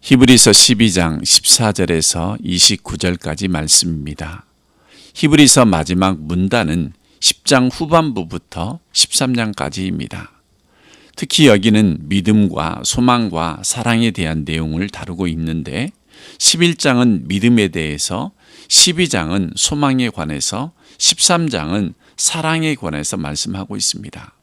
히브리서 12장 14절에서 29절까지 말씀입니다. 히브리서 마지막 문단은 10장 후반부부터 13장까지입니다. 특히 여기는 믿음과 소망과 사랑에 대한 내용을 다루고 있는데 11장은 믿음에 대해서, 12장은 소망에 관해서, 13장은 사랑에 관해서 말씀하고 있습니다.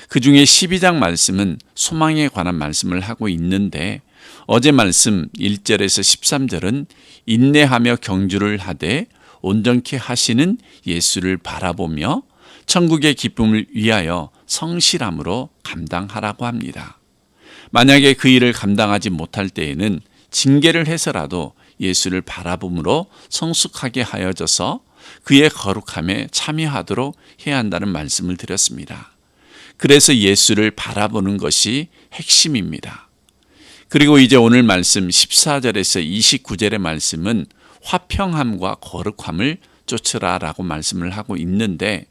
그 중에 12장 말씀은 소망에 관한 말씀을 하고 있는데 어제 말씀 1절에서 13절은 인내하며 경주를 하되 온전케 하시는 예수를 바라보며 천국의 기쁨을 위하여 성실함으로 감당하라고 합니다. 만약에 그 일을 감당하지 못할 때에는 징계를 해서라도 예수를 바라봄으로 성숙하게 하여져서 그의 거룩함에 참여하도록 해야 한다는 말씀을 드렸습니다. 그래서 예수를 바라보는 것이 핵심입니다. 그리고 이제 오늘 말씀 14절에서 29절의 말씀은 화평함과 거룩함을 쫓으라라고 말씀을 하고 있는데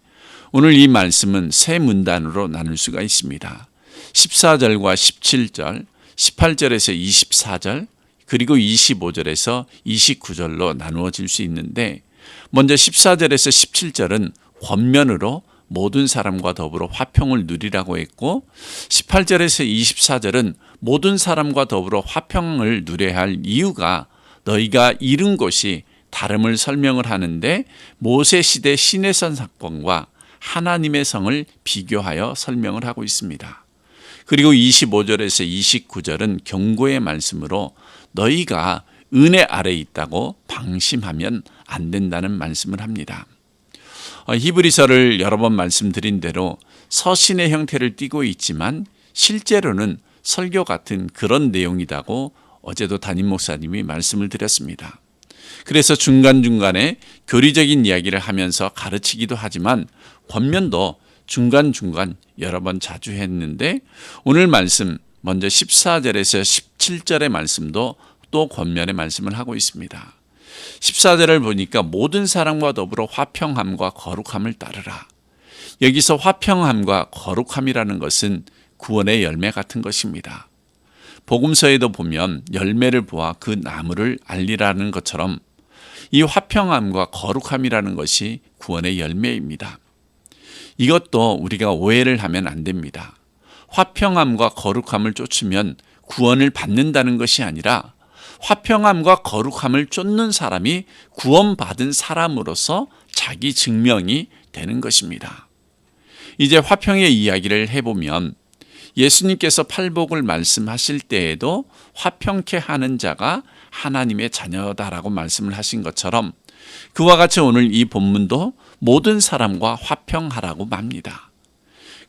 오늘 이 말씀은 세 문단으로 나눌 수가 있습니다. 14절과 17절, 18절에서 24절, 그리고 25절에서 29절로 나누어질 수 있는데 먼저 14절에서 17절은 권면으로 모든 사람과 더불어 화평을 누리라고 했고 18절에서 24절은 모든 사람과 더불어 화평을 누려야 할 이유가 너희가 잃은 것이 다름을 설명을 하는데 모세 시대 시내산 사건과 하나님의 성을 비교하여 설명을 하고 있습니다. 그리고 25절에서 29절은 경고의 말씀으로 너희가 은혜 아래 있다고 방심하면 안 된다는 말씀을 합니다. 히브리서를 여러 번 말씀드린 대로 서신의 형태를 띠고 있지만 실제로는 설교 같은 그런 내용이라고 어제도 담임 목사님이 말씀을 드렸습니다. 그래서 중간중간에 교리적인 이야기를 하면서 가르치기도 하지만 권면도 중간중간 여러 번 자주 했는데 오늘 말씀 먼저 14절에서 17절의 말씀도 또 권면의 말씀을 하고 있습니다. 14절을 보니까 모든 사람과 더불어 화평함과 거룩함을 따르라. 여기서 화평함과 거룩함이라는 것은 구원의 열매 같은 것입니다. 복음서에도 보면 열매를 보아 그 나무를 알리라는 것처럼 이 화평함과 거룩함이라는 것이 구원의 열매입니다. 이것도 우리가 오해를 하면 안 됩니다. 화평함과 거룩함을 쫓으면 구원을 받는다는 것이 아니라 화평함과 거룩함을 쫓는 사람이 구원받은 사람으로서 자기 증명이 되는 것입니다. 이제 화평의 이야기를 해보면 예수님께서 팔복을 말씀하실 때에도 화평케 하는 자가 하나님의 자녀다라고 말씀을 하신 것처럼 그와 같이 오늘 이 본문도 모든 사람과 화평하라고 맙니다.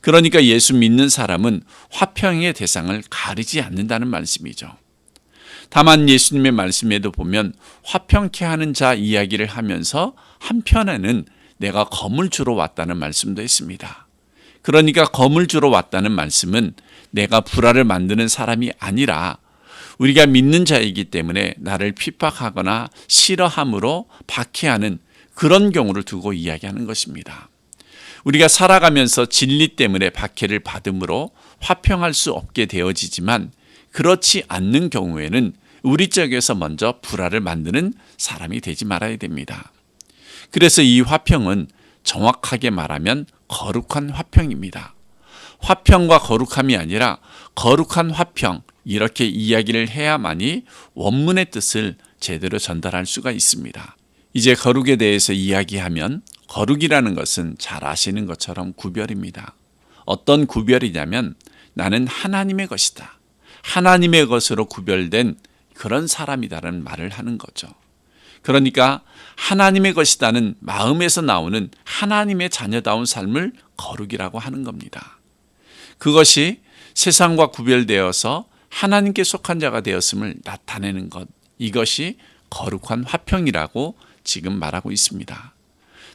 그러니까 예수 믿는 사람은 화평의 대상을 가리지 않는다는 말씀이죠. 다만 예수님의 말씀에도 보면 화평케 하는 자 이야기를 하면서 한편에는 내가 검을 주러 왔다는 말씀도 있습니다. 그러니까 검을 주러 왔다는 말씀은 내가 불화를 만드는 사람이 아니라 우리가 믿는 자이기 때문에 나를 핍박하거나 싫어함으로 박해하는 그런 경우를 두고 이야기하는 것입니다. 우리가 살아가면서 진리 때문에 박해를 받음으로 화평할 수 없게 되어지지만 그렇지 않는 경우에는 우리 쪽에서 먼저 불화를 만드는 사람이 되지 말아야 됩니다. 그래서 이 화평은 정확하게 말하면 거룩한 화평입니다. 화평과 거룩함이 아니라 거룩한 화평 이렇게 이야기를 해야만이 원문의 뜻을 제대로 전달할 수가 있습니다. 이제 거룩에 대해서 이야기하면 거룩이라는 것은 잘 아시는 것처럼 구별입니다. 어떤 구별이냐면 나는 하나님의 것이다. 하나님의 것으로 구별된 그런 사람이다라는 말을 하는 거죠. 그러니까 하나님의 것이다는 마음에서 나오는 하나님의 자녀다운 삶을 거룩이라고 하는 겁니다. 그것이 세상과 구별되어서 하나님께 속한 자가 되었음을 나타내는 것, 이것이 거룩한 화평이라고 지금 말하고 있습니다.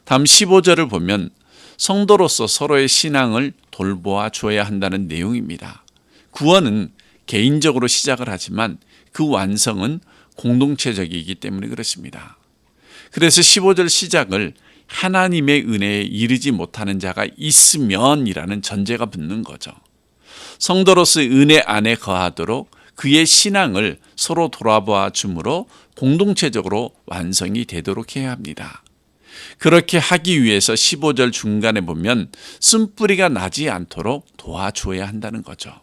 다음 15절을 보면 성도로서 서로의 신앙을 돌보아 줘야 한다는 내용입니다. 구원은 개인적으로 시작을 하지만 그 완성은 공동체적이기 때문에 그렇습니다. 그래서 15절 시작을 하나님의 은혜에 이르지 못하는 자가 있으면이라는 전제가 붙는 거죠. 성도로서 은혜 안에 거하도록 그의 신앙을 서로 돌아보아 주므로 공동체적으로 완성이 되도록 해야 합니다. 그렇게 하기 위해서 15절 중간에 보면 쓴뿌리가 나지 않도록 도와줘야 한다는 거죠.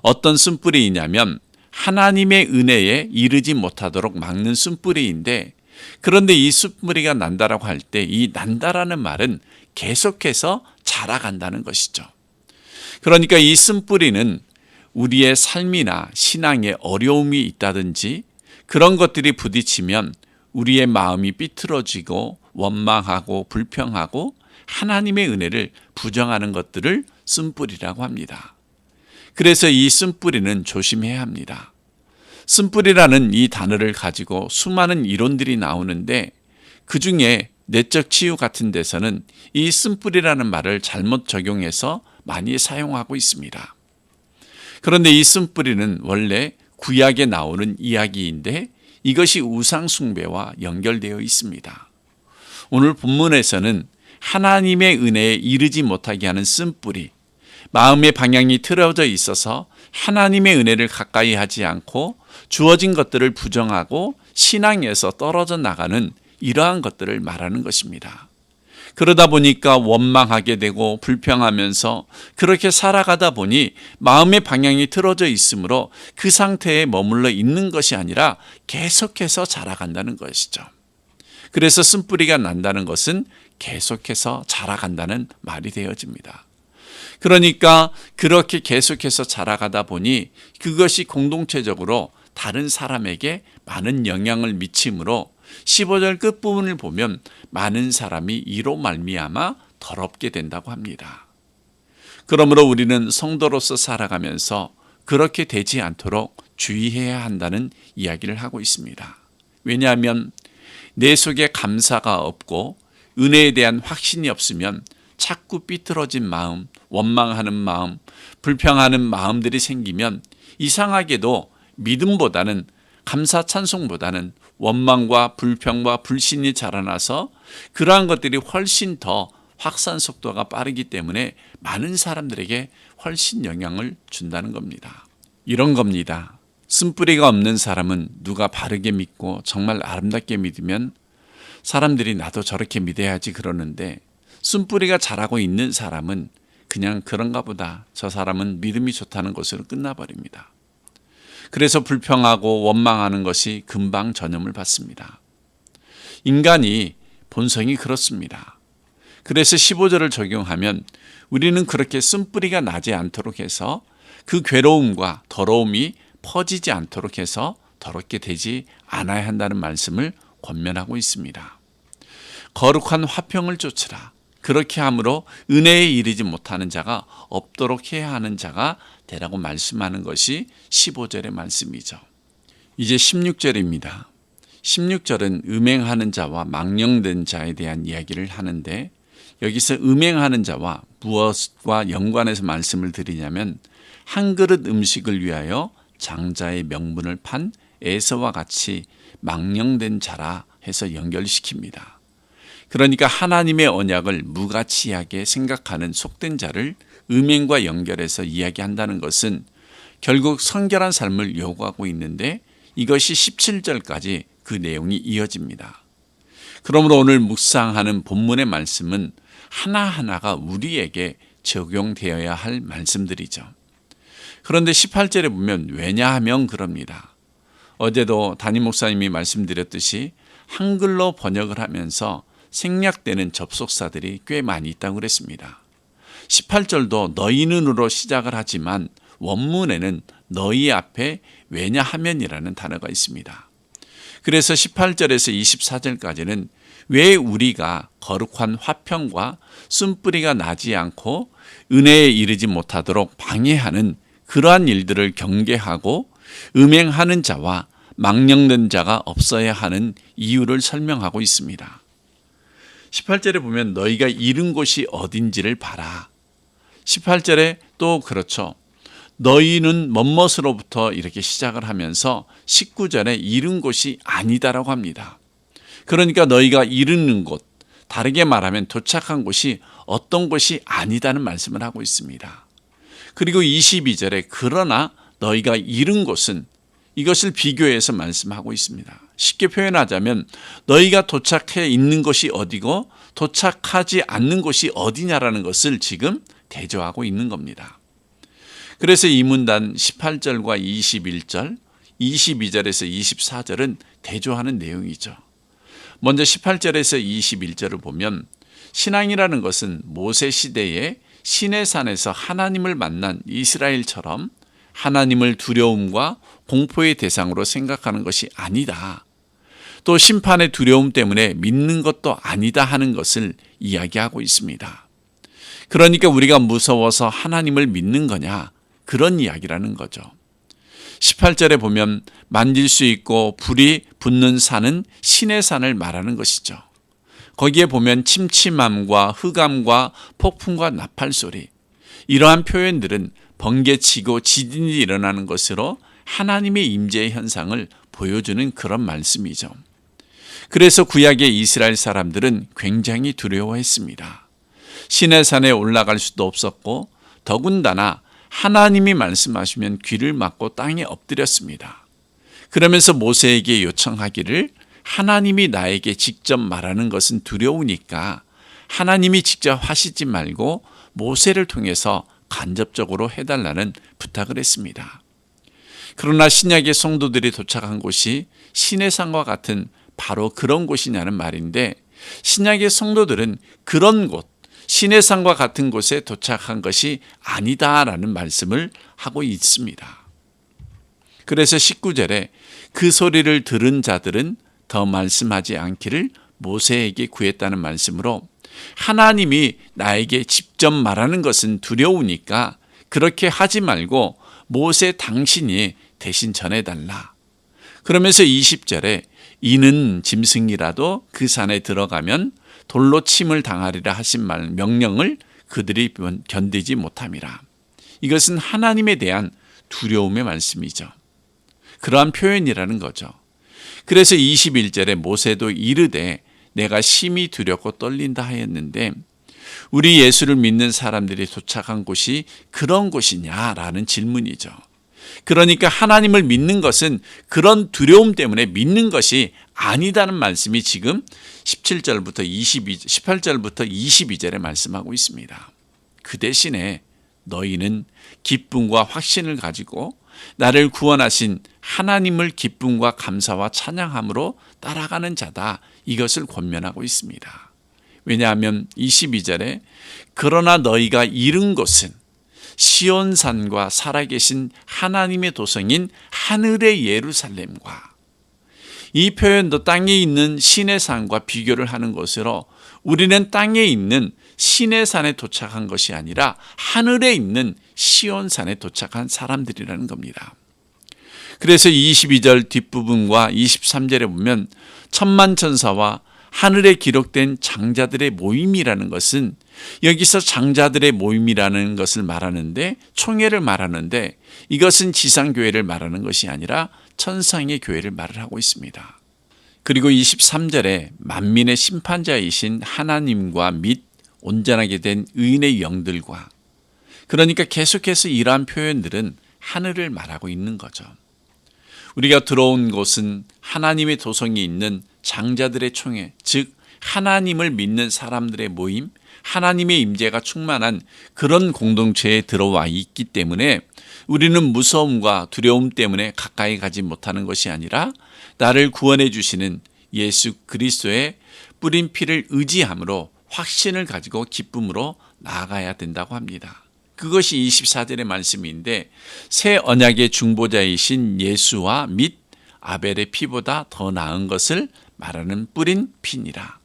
어떤 쓴뿌리이냐면 하나님의 은혜에 이르지 못하도록 막는 쓴뿌리인데, 그런데 이 쓴뿌리가 난다라고 할 때 이 난다라는 말은 계속해서 자라간다는 것이죠. 그러니까 이 쓴뿌리는 우리의 삶이나 신앙에 어려움이 있다든지 그런 것들이 부딪히면 우리의 마음이 삐뚤어지고 원망하고 불평하고 하나님의 은혜를 부정하는 것들을 쓴뿌리라고 합니다. 그래서 이 쓴뿌리는 조심해야 합니다. 쓴뿌리라는 이 단어를 가지고 수많은 이론들이 나오는데, 그중에 내적 치유 같은 데서는 이 쓴뿌리라는 말을 잘못 적용해서 많이 사용하고 있습니다. 그런데 이 쓴뿌리는 원래 구약에 나오는 이야기인데 이것이 우상 숭배와 연결되어 있습니다. 오늘 본문에서는 하나님의 은혜에 이르지 못하게 하는 쓴뿌리, 마음의 방향이 틀어져 있어서 하나님의 은혜를 가까이 하지 않고 주어진 것들을 부정하고 신앙에서 떨어져 나가는 이러한 것들을 말하는 것입니다. 그러다 보니까 원망하게 되고 불평하면서 그렇게 살아가다 보니 마음의 방향이 틀어져 있으므로 그 상태에 머물러 있는 것이 아니라 계속해서 자라간다는 것이죠. 그래서 쓴뿌리가 난다는 것은 계속해서 자라간다는 말이 되어집니다. 그러니까 그렇게 계속해서 자라가다 보니 그것이 공동체적으로 다른 사람에게 많은 영향을 미치므로 15절 끝부분을 보면 많은 사람이 이로 말미암아 더럽게 된다고 합니다. 그러므로 우리는 성도로서 살아가면서 그렇게 되지 않도록 주의해야 한다는 이야기를 하고 있습니다. 왜냐하면 내 속에 감사가 없고 은혜에 대한 확신이 없으면 자꾸 삐뚤어진 마음, 원망하는 마음, 불평하는 마음들이 생기면 이상하게도 믿음보다는 감사 찬송보다는 원망과 불평과 불신이 자라나서 그러한 것들이 훨씬 더 확산 속도가 빠르기 때문에 많은 사람들에게 훨씬 영향을 준다는 겁니다. 이런 겁니다. 쓴뿌리가 없는 사람은 누가 바르게 믿고 정말 아름답게 믿으면 사람들이 나도 저렇게 믿어야지 그러는데, 쓴뿌리가 자라고 있는 사람은 그냥 그런가 보다, 저 사람은 믿음이 좋다는 것으로 끝나버립니다. 그래서 불평하고 원망하는 것이 금방 전염을 받습니다. 인간이 본성이 그렇습니다. 그래서 15절을 적용하면 우리는 그렇게 쓴뿌리가 나지 않도록 해서 그 괴로움과 더러움이 퍼지지 않도록 해서 더럽게 되지 않아야 한다는 말씀을 권면하고 있습니다. 거룩한 화평을 쫓으라. 그렇게 함으로 은혜에 이르지 못하는 자가 없도록 해야 하는 자가 되라고 말씀하는 것이 15절의 말씀이죠. 이제 16절입니다. 16절은 음행하는 자와 망령된 자에 대한 이야기를 하는데, 여기서 음행하는 자와 무엇과 연관해서 말씀을 드리냐면 한 그릇 음식을 위하여 장자의 명분을 판 에서와 같이 망령된 자라 해서 연결시킵니다. 그러니까 하나님의 언약을 무가치하게 생각하는 속된 자를 음행과 연결해서 이야기한다는 것은 결국 성결한 삶을 요구하고 있는데, 이것이 17절까지 그 내용이 이어집니다. 그러므로 오늘 묵상하는 본문의 말씀은 하나하나가 우리에게 적용되어야 할 말씀들이죠. 그런데 18절에 보면 왜냐하면 그럽니다. 어제도 담임 목사님이 말씀드렸듯이 한글로 번역을 하면서 생략되는 접속사들이 꽤 많이 있다고 그랬습니다. 18절도 너희는으로 시작을 하지만 원문에는 너희 앞에 왜냐하면이라는 단어가 있습니다. 그래서 18절에서 24절까지는 왜 우리가 거룩한 화평과 쓴뿌리가 나지 않고 은혜에 이르지 못하도록 방해하는 그러한 일들을 경계하고 음행하는 자와 망령된 자가 없어야 하는 이유를 설명하고 있습니다. 18절에 보면 너희가 이른 곳이 어딘지를 봐라. 18절에 또 그렇죠. 너희는 멋멋으로부터 이렇게 시작을 하면서 19절에 이른 곳이 아니다라고 합니다. 그러니까 너희가 이르는 곳, 다르게 말하면 도착한 곳이 어떤 곳이 아니다는 말씀을 하고 있습니다. 그리고 22절에 그러나 너희가 이른 곳은, 이것을 비교해서 말씀하고 있습니다. 쉽게 표현하자면 너희가 도착해 있는 곳이 어디고 도착하지 않는 곳이 어디냐라는 것을 지금 대조하고 있는 겁니다. 그래서 이 문단 18절과 21절, 22절에서 24절은 대조하는 내용이죠. 먼저 18절에서 21절을 보면 신앙이라는 것은 모세 시대에 시내산에서 하나님을 만난 이스라엘처럼 하나님을 두려움과 공포의 대상으로 생각하는 것이 아니다. 또 심판의 두려움 때문에 믿는 것도 아니다 하는 것을 이야기하고 있습니다. 그러니까 우리가 무서워서 하나님을 믿는 거냐? 그런 이야기라는 거죠. 18절에 보면 만질 수 있고 불이 붙는 산은 신의 산을 말하는 것이죠. 거기에 보면 침침함과 흑암과 폭풍과 나팔 소리, 이러한 표현들은 번개치고 지진이 일어나는 것으로 하나님의 임재의 현상을 보여주는 그런 말씀이죠. 그래서 구약의 이스라엘 사람들은 굉장히 두려워했습니다. 시내산에 올라갈 수도 없었고 더군다나 하나님이 말씀하시면 귀를 막고 땅에 엎드렸습니다. 그러면서 모세에게 요청하기를 하나님이 나에게 직접 말하는 것은 두려우니까 하나님이 직접 하시지 말고 모세를 통해서 간접적으로 해달라는 부탁을 했습니다. 그러나 신약의 성도들이 도착한 곳이 시내산과 같은 바로 그런 곳이냐는 말인데, 신약의 성도들은 그런 곳, 시내산과 같은 곳에 도착한 것이 아니다라는 말씀을 하고 있습니다. 그래서 19절에 그 소리를 들은 자들은 더 말씀하지 않기를 모세에게 구했다는 말씀으로, 하나님이 나에게 직접 말하는 것은 두려우니까 그렇게 하지 말고 모세 당신이 대신 전해달라. 그러면서 20절에 이는 짐승이라도 그 산에 들어가면 돌로 침을 당하리라 하신 명령을 그들이 견디지 못함이라. 이것은 하나님에 대한 두려움의 말씀이죠. 그러한 표현이라는 거죠. 그래서 21절에 모세도 이르되 내가 심히 두렵고 떨린다 하였는데, 우리 예수를 믿는 사람들이 도착한 곳이 그런 곳이냐라는 질문이죠. 그러니까 하나님을 믿는 것은 그런 두려움 때문에 믿는 것이 아니다는 말씀이 지금 18절부터 22절에 말씀하고 있습니다. 그 대신에 너희는 기쁨과 확신을 가지고 나를 구원하신 하나님을 기쁨과 감사와 찬양함으로 따라가는 자다, 이것을 권면하고 있습니다. 왜냐하면 22절에 그러나 너희가 이른 곳은 시온산과 살아계신 하나님의 도성인 하늘의 예루살렘과, 이 표현도 땅에 있는 시내산과 비교를 하는 것으로 우리는 땅에 있는 시내산에 도착한 것이 아니라 하늘에 있는 시온산에 도착한 사람들이라는 겁니다. 그래서 22절 뒷부분과 23절에 보면 천만천사와 하늘에 기록된 장자들의 모임이라는 것은, 여기서 장자들의 모임이라는 것을 말하는데, 총회를 말하는데, 이것은 지상교회를 말하는 것이 아니라 천상의 교회를 말을 하고 있습니다. 그리고 23절에 만민의 심판자이신 하나님과 및 온전하게 된 의인의 영들과, 그러니까 계속해서 이러한 표현들은 하늘을 말하고 있는 거죠. 우리가 들어온 곳은 하나님의 도성이 있는 장자들의 총회, 즉 하나님을 믿는 사람들의 모임, 하나님의 임재가 충만한 그런 공동체에 들어와 있기 때문에 우리는 무서움과 두려움 때문에 가까이 가지 못하는 것이 아니라 나를 구원해 주시는 예수 그리스도의 뿌린 피를 의지함으로 확신을 가지고 기쁨으로 나아가야 된다고 합니다. 그것이 24절의 말씀인데, 새 언약의 중보자이신 예수와 및 아벨의 피보다 더 나은 것을 말하는 뿌린 피니라.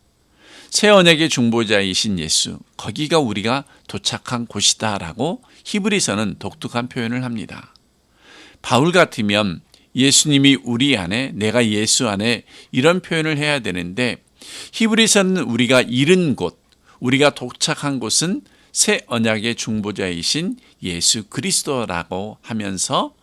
새 언약의 중보자이신 예수, 거기가 우리가 도착한 곳이다라고 히브리서는 독특한 표현을 합니다. 바울 같으면 예수님이 우리 안에, 내가 예수 안에, 이런 표현을 해야 되는데, 히브리서는 우리가 이른 곳, 우리가 도착한 곳은 새 언약의 중보자이신 예수 그리스도라고 하면서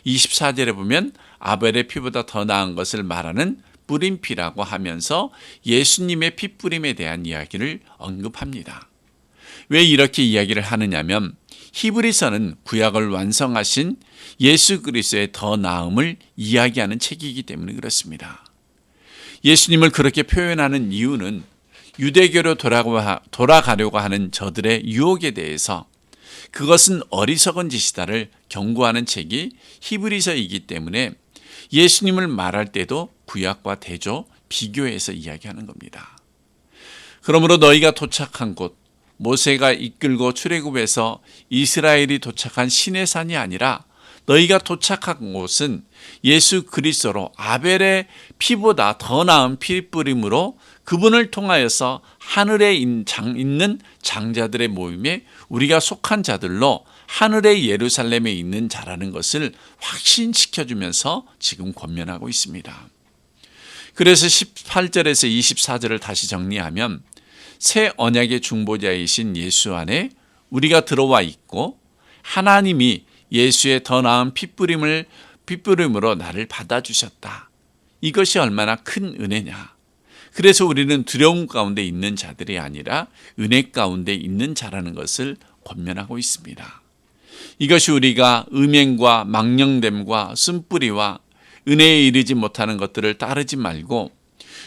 24절에 보면 아벨의 피보다 더 나은 것을 말하는 뿌린 피라고 하면서 예수님의 피 뿌림에 대한 이야기를 언급합니다. 왜 이렇게 이야기를 하느냐면 히브리서는 구약을 완성하신 예수 그리스도의 더 나음을 이야기하는 책이기 때문에 그렇습니다. 예수님을 그렇게 표현하는 이유는 유대교로 돌아가려고 하는 저들의 유혹에 대해서 그것은 어리석은 짓이다를 경고하는 책이 히브리서이기 때문에 예수님을 말할 때도 구약과 대조, 비교해서 이야기하는 겁니다. 그러므로 너희가 도착한 곳, 모세가 이끌고 출애굽에서 이스라엘이 도착한 시내산이 아니라 너희가 도착한 곳은 예수 그리스도로 아벨의 피보다 더 나은 피뿌림으로 그분을 통하여서 하늘에 있는 장자들의 모임에 우리가 속한 자들로 하늘의 예루살렘에 있는 자라는 것을 확신시켜주면서 지금 권면하고 있습니다. 그래서 18절에서 24절을 다시 정리하면 새 언약의 중보자이신 예수 안에 우리가 들어와 있고 하나님이 예수의 더 나은 피뿌림으로 나를 받아주셨다. 이것이 얼마나 큰 은혜냐. 그래서 우리는 두려움 가운데 있는 자들이 아니라 은혜 가운데 있는 자라는 것을 권면하고 있습니다. 이것이 우리가 음행과 망령됨과 쓴뿌리와 은혜에 이르지 못하는 것들을 따르지 말고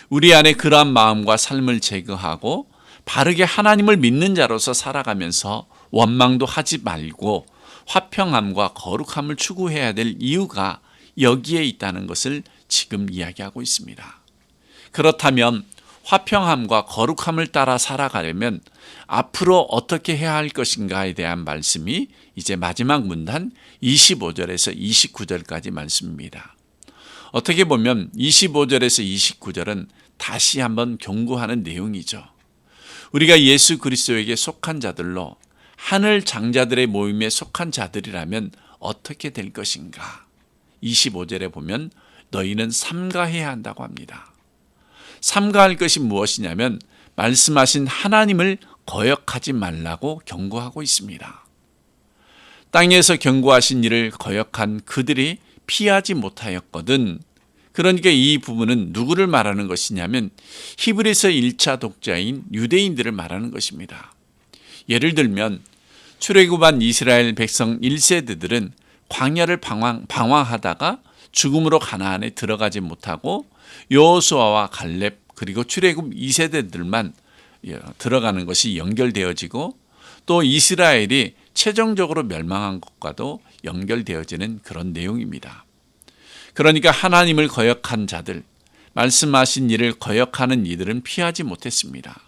우리 안에 그러한 마음과 삶을 제거하고 바르게 하나님을 믿는 자로서 살아가면서 원망도 하지 말고 화평함과 거룩함을 추구해야 될 이유가 여기에 있다는 것을 지금 이야기하고 있습니다. 그렇다면 화평함과 거룩함을 따라 살아가려면 앞으로 어떻게 해야 할 것인가에 대한 말씀이 이제 마지막 문단 25절에서 29절까지 말씀입니다. 어떻게 보면 25절에서 29절은 다시 한번 경고하는 내용이죠. 우리가 예수 그리스도에게 속한 자들로 하늘 장자들의 모임에 속한 자들이라면 어떻게 될 것인가? 25절에 보면 너희는 삼가해야 한다고 합니다. 삼가할 것이 무엇이냐면 말씀하신 하나님을 거역하지 말라고 경고하고 있습니다. 땅에서 경고하신 일을 거역한 그들이 피하지 못하였거든. 그러니까 이 부분은 누구를 말하는 것이냐면 히브리서 1차 독자인 유대인들을 말하는 것입니다. 예를 들면 출애굽한 이스라엘 백성 1세대들은 광야를 방황하다가 죽음으로 가나안에 들어가지 못하고 여호수아와 갈렙 그리고 출애굽 2세대들만 들어가는 것이 연결되어지고 또 이스라엘이 최종적으로 멸망한 것과도 연결되어지는 그런 내용입니다. 그러니까 하나님을 거역한 자들, 말씀하신 일을 거역하는 이들은 피하지 못했습니다.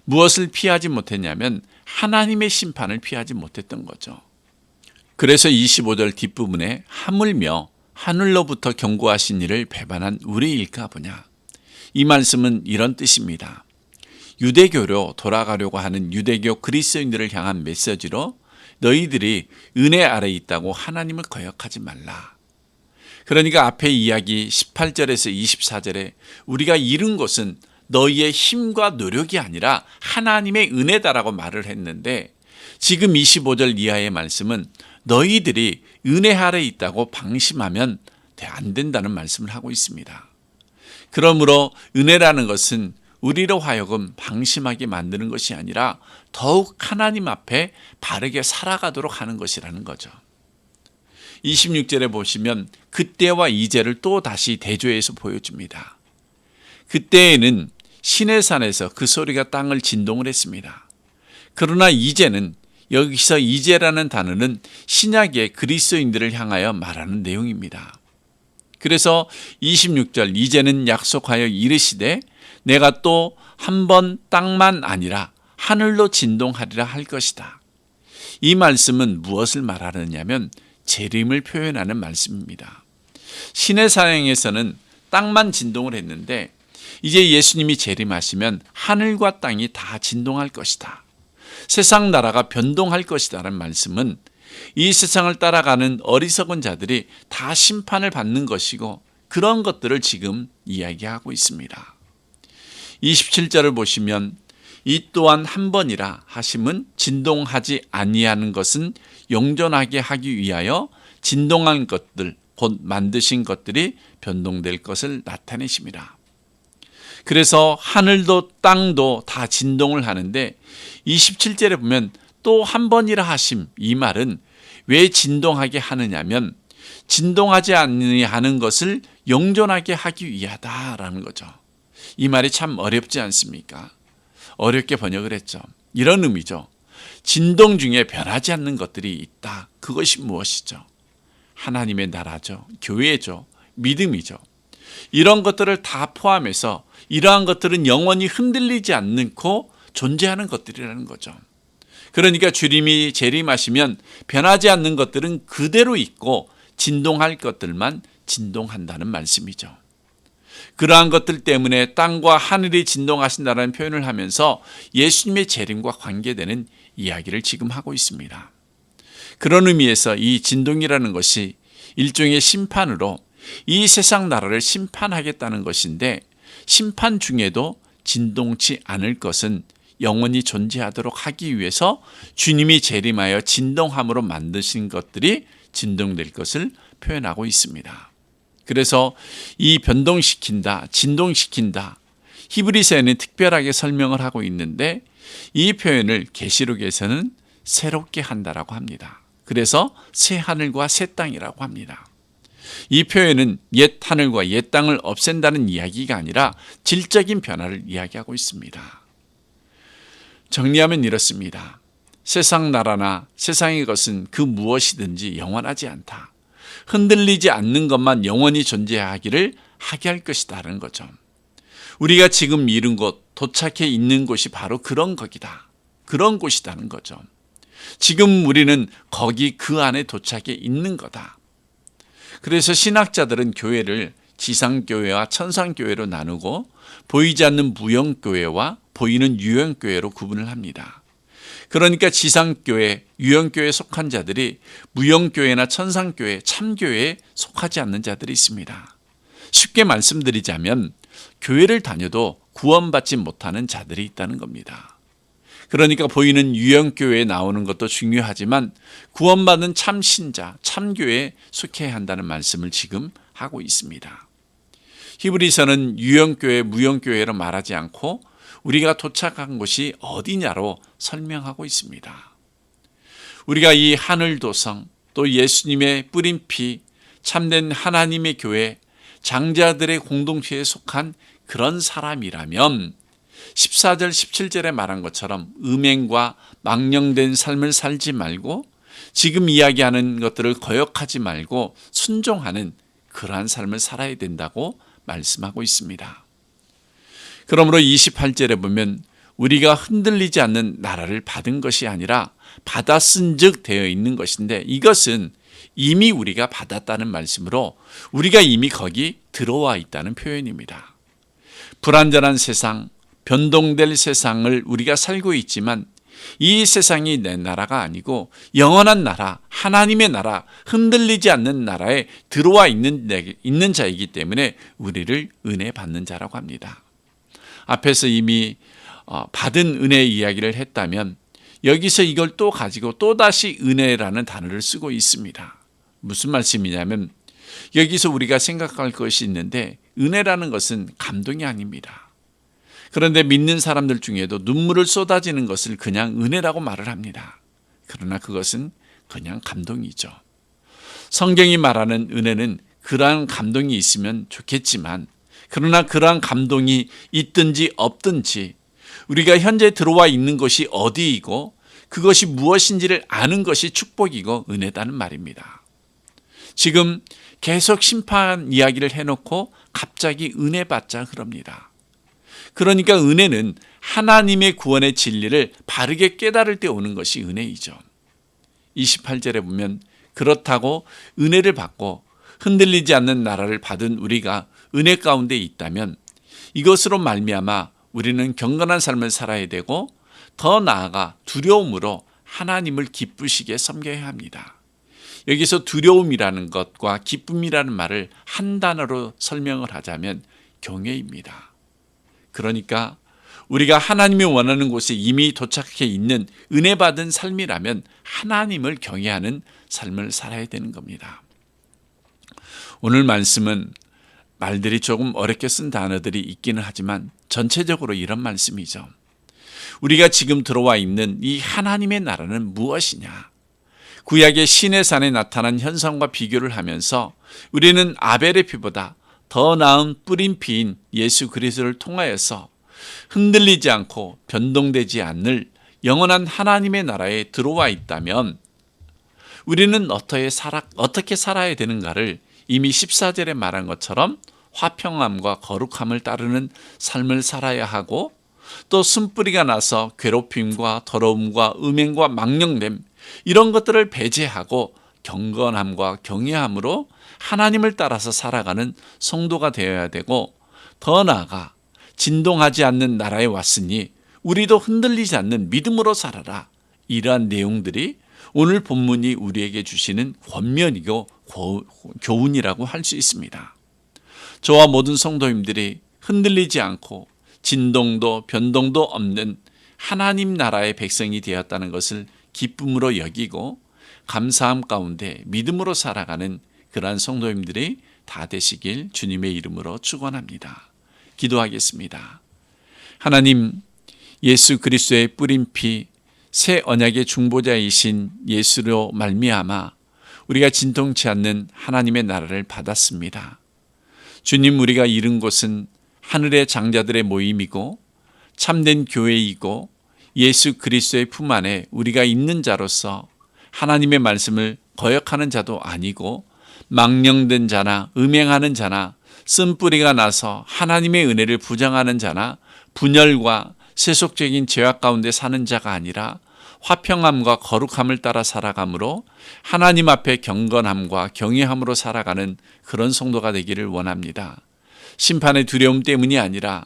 무엇을 피하지 못했냐면 하나님의 심판을 피하지 못했던 거죠. 그래서 25절 뒷부분에 하물며 하늘로부터 경고하신 이를 배반한 우리일까 보냐. 이 말씀은 이런 뜻입니다. 유대교로 돌아가려고 하는 유대교 그리스도인들을 향한 메시지로 너희들이 은혜 아래 있다고 하나님을 거역하지 말라. 그러니까 앞에 이야기 18절에서 24절에 우리가 이룬 것은 너희의 힘과 노력이 아니라 하나님의 은혜다라고 말을 했는데 지금 25절 이하의 말씀은 너희들이 은혜 아래 있다고 방심하면 안 된다는 말씀을 하고 있습니다. 그러므로 은혜라는 것은 우리로 하여금 방심하게 만드는 것이 아니라 더욱 하나님 앞에 바르게 살아가도록 하는 것이라는 거죠. 26절에 보시면 그때와 이제를 또 다시 대조해서 보여줍니다. 그때에는 시내산에서 그 소리가 땅을 진동을 했습니다. 그러나 이제는 여기서 이제라는 단어는 신약의 그리스도인들을 향하여 말하는 내용입니다. 그래서 26절 이제는 약속하여 이르시되 내가 또 한 번 땅만 아니라 하늘로 진동하리라 할 것이다. 이 말씀은 무엇을 말하느냐면 재림을 표현하는 말씀입니다. 시내산에서는 땅만 진동을 했는데 이제 예수님이 재림하시면 하늘과 땅이 다 진동할 것이다. 세상 나라가 변동할 것이다라는 말씀은 이 세상을 따라가는 어리석은 자들이 다 심판을 받는 것이고 그런 것들을 지금 이야기하고 있습니다. 27절을 보시면 이 또한 한 번이라 하심은 진동하지 아니하는 것은 영존하게 하기 위하여 진동한 것들 곧 만드신 것들이 변동될 것을 나타내십니다. 그래서 하늘도 땅도 다 진동을 하는데 27절에 보면 또 한 번이라 하심, 이 말은 왜 진동하게 하느냐면 진동하지 아니하는 것을 영존하게 하기 위하다라는 거죠. 이 말이 참 어렵지 않습니까? 어렵게 번역을 했죠. 이런 의미죠. 진동 중에 변하지 않는 것들이 있다. 그것이 무엇이죠? 하나님의 나라죠. 교회죠. 믿음이죠. 이런 것들을 다 포함해서 이러한 것들은 영원히 흔들리지 않고 존재하는 것들이라는 거죠. 그러니까 주님이 재림하시면 변하지 않는 것들은 그대로 있고 진동할 것들만 진동한다는 말씀이죠. 그러한 것들 때문에 땅과 하늘이 진동하신다는 표현을 하면서 예수님의 재림과 관계되는 이야기를 지금 하고 있습니다. 그런 의미에서 이 진동이라는 것이 일종의 심판으로 이 세상 나라를 심판하겠다는 것인데, 심판 중에도 진동치 않을 것은 영원히 존재하도록 하기 위해서 주님이 재림하여 진동함으로 만드신 것들이 진동될 것을 표현하고 있습니다. 그래서 이 변동시킨다, 진동시킨다, 히브리서에는 특별하게 설명을 하고 있는데 이 표현을 계시록에서는 새롭게 한다라고 합니다. 그래서 새 하늘과 새 땅이라고 합니다. 이 표현은 옛 하늘과 옛 땅을 없앤다는 이야기가 아니라 질적인 변화를 이야기하고 있습니다. 정리하면 이렇습니다. 세상 나라나 세상의 것은 그 무엇이든지 영원하지 않다. 흔들리지 않는 것만 영원히 존재하기를 하게 할 것이다라는 거죠. 우리가 지금 이룬 곳, 도착해 있는 곳이 바로 그런 거기다. 그런 곳이다는 거죠. 지금 우리는 거기 그 안에 도착해 있는 거다. 그래서 신학자들은 교회를 지상교회와 천상교회로 나누고 보이지 않는 무형교회와 보이는 유형교회로 구분을 합니다. 그러니까 지상교회, 유형교회에 속한 자들이 무형교회나 천상교회, 참교회에 속하지 않는 자들이 있습니다. 쉽게 말씀드리자면 교회를 다녀도 구원받지 못하는 자들이 있다는 겁니다. 그러니까 보이는 유형교회에 나오는 것도 중요하지만 구원받은 참신자, 참교회에 속해야 한다는 말씀을 지금 하고 있습니다. 히브리서는 유형교회, 무형교회로 말하지 않고 우리가 도착한 곳이 어디냐로 설명하고 있습니다. 우리가 이 하늘도성, 또 예수님의 뿌린 피, 참된 하나님의 교회, 장자들의 공동체에 속한 그런 사람이라면 14절, 17절에 말한 것처럼 음행과 망령된 삶을 살지 말고 지금 이야기하는 것들을 거역하지 말고 순종하는 그러한 삶을 살아야 된다고 말씀하고 있습니다. 그러므로 28절에 보면 우리가 흔들리지 않는 나라를 받은 것이 아니라 받았은 즉 되어 있는 것인데, 이것은 이미 우리가 받았다는 말씀으로 우리가 이미 거기 들어와 있다는 표현입니다. 불완전한 세상, 변동될 세상을 우리가 살고 있지만 이 세상이 내 나라가 아니고 영원한 나라, 하나님의 나라, 흔들리지 않는 나라에 들어와 있는 자이기 때문에 우리를 은혜 받는 자라고 합니다. 앞에서 이미 받은 은혜 이야기를 했다면 여기서 이걸 또 가지고 또다시 은혜라는 단어를 쓰고 있습니다. 무슨 말씀이냐면 여기서 우리가 생각할 것이 있는데, 은혜라는 것은 감동이 아닙니다. 그런데 믿는 사람들 중에도 눈물을 쏟아지는 것을 그냥 은혜라고 말을 합니다. 그러나 그것은 그냥 감동이죠. 성경이 말하는 은혜는 그러한 감동이 있으면 좋겠지만, 그러나 그러한 감동이 있든지 없든지 우리가 현재 들어와 있는 것이 어디이고 그것이 무엇인지를 아는 것이 축복이고 은혜다는 말입니다. 지금 계속 심판 이야기를 해놓고 갑자기 은혜 받자 그럽니다. 그러니까 은혜는 하나님의 구원의 진리를 바르게 깨달을 때 오는 것이 은혜이죠. 28절에 보면 그렇다고 은혜를 받고 흔들리지 않는 나라를 받은 우리가 은혜 가운데 있다면 이것으로 말미암아 우리는 경건한 삶을 살아야 되고 더 나아가 두려움으로 하나님을 기쁘시게 섬겨야 합니다. 여기서 두려움이라는 것과 기쁨이라는 말을 한 단어로 설명을 하자면 경외입니다. 그러니까 우리가 하나님이 원하는 곳에 이미 도착해 있는 은혜 받은 삶이라면 하나님을 경외하는 삶을 살아야 되는 겁니다. 오늘 말씀은 말들이 조금 어렵게 쓴 단어들이 있기는 하지만 전체적으로 이런 말씀이죠. 우리가 지금 들어와 있는 이 하나님의 나라는 무엇이냐? 구약의 시내 산에 나타난 현상과 비교를 하면서 우리는 아벨의 피보다 더 나은 뿌린 피인 예수 그리스도를 통하여서 흔들리지 않고 변동되지 않을 영원한 하나님의 나라에 들어와 있다면 우리는 어떻게 살아야 되는가를 이미 14절에 말한 것처럼 화평함과 거룩함을 따르는 삶을 살아야 하고, 또 쓴뿌리가 나서 괴롭힘과 더러움과 음행과 망령됨 이런 것들을 배제하고 경건함과 경외함으로 하나님을 따라서 살아가는 성도가 되어야 되고, 더 나아가 진동하지 않는 나라에 왔으니 우리도 흔들리지 않는 믿음으로 살아라. 이러한 내용들이 오늘 본문이 우리에게 주시는 권면이고 교훈이라고 할 수 있습니다. 저와 모든 성도님들이 흔들리지 않고 진동도 변동도 없는 하나님 나라의 백성이 되었다는 것을 기쁨으로 여기고 감사함 가운데 믿음으로 살아가는 그러한 성도님들이 다 되시길 주님의 이름으로 축원합니다. 기도하겠습니다. 하나님, 예수 그리스도의 뿌린 피, 새 언약의 중보자이신 예수로 말미암아 우리가 진통치 않는 하나님의 나라를 받았습니다. 주님, 우리가 이른 곳은 하늘의 장자들의 모임이고 참된 교회이고 예수 그리스도의 품 안에 우리가 있는 자로서 하나님의 말씀을 거역하는 자도 아니고 망령된 자나 음행하는 자나 쓴뿌리가 나서 하나님의 은혜를 부정하는 자나 분열과 세속적인 죄악 가운데 사는 자가 아니라 화평함과 거룩함을 따라 살아가므로 하나님 앞에 경건함과 경외함으로 살아가는 그런 성도가 되기를 원합니다. 심판의 두려움 때문이 아니라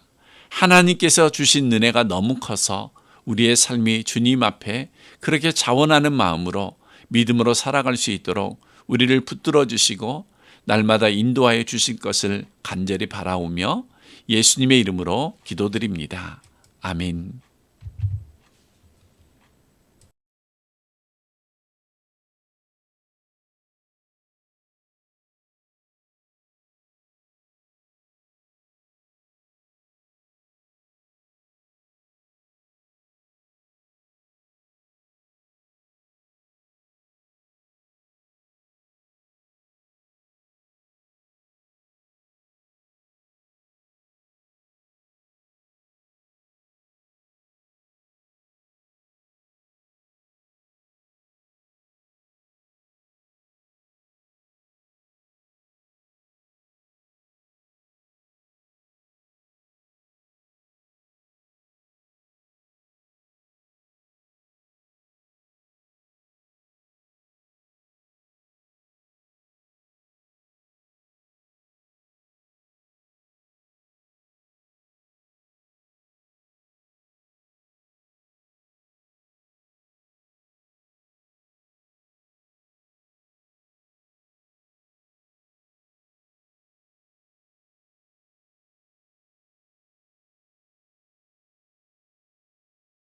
하나님께서 주신 은혜가 너무 커서 우리의 삶이 주님 앞에 그렇게 자원하는 마음으로 믿음으로 살아갈 수 있도록 우리를 붙들어 주시고 날마다 인도하여 주실 것을 간절히 바라오며 예수님의 이름으로 기도드립니다. 아멘.